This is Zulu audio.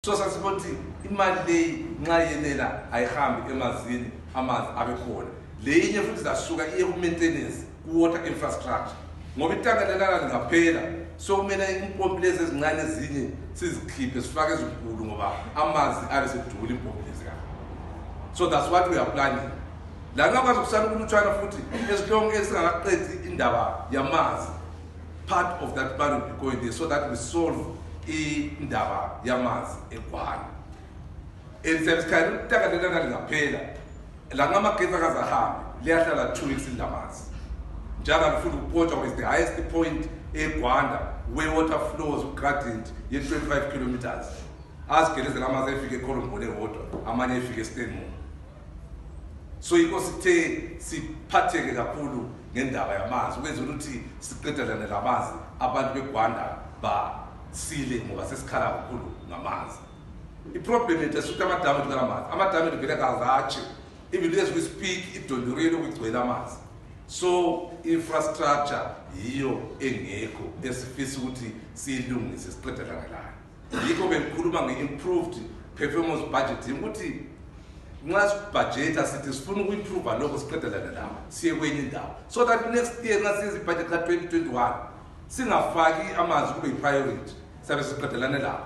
So sasibothi imali leyi nxa yenela ayihambi emazini amanzi abekhona leyinye futhi zasuka iye ku maintenance ku water infrastructure ngoba itanka lelala lingaphela so kumele impompi lezi ezincane ezinye sizikhiphe sifake ezinkulu ngoba amanzi abe sedula impompi lezi ka. So that's what we are planning. La ngakwazi kusana ukutshana futhi esihlongo esingaqedi indaba yamanzi, part of that plan will be going there so that we solve indaba yamanzi eGwana. Elisesikhathi utaka lelana lingaphela la ngamagezi akazahambe liyahlala 2 weeks lamanzi. Njalo futhi uPorto is the highest point eGwana where water flows gradient ye 25 kilometers. Asigelezela amanzi efike eColombole water amanye efike eStenmore. So yiko sithe siphatheke kakhulu ngendaba yamanzi ukwenza ukuthi siqedelane lamanzi abantu beGwana ba sile ngoba sesikhala kakhulu ngamanzi. Iproblem ethu esuka amadamu ngamanzi. Amadamu vele kazatshe. Even as we speak idondorelo kugcwele amanzi. So infrastructure yiyo engekho esifisa ukuthi siyilungise siqedelane layo. Yiko bengikhuluma nge-improved performance budgeting ukuthi nxa budget sithi sifuna uku-improve lokho siqedelane lawo siye kwenye indawo so that next year nxa siyenza ibudget ka-2021 singafaki amanzi kube yi-priority sabe siqedelane lawo.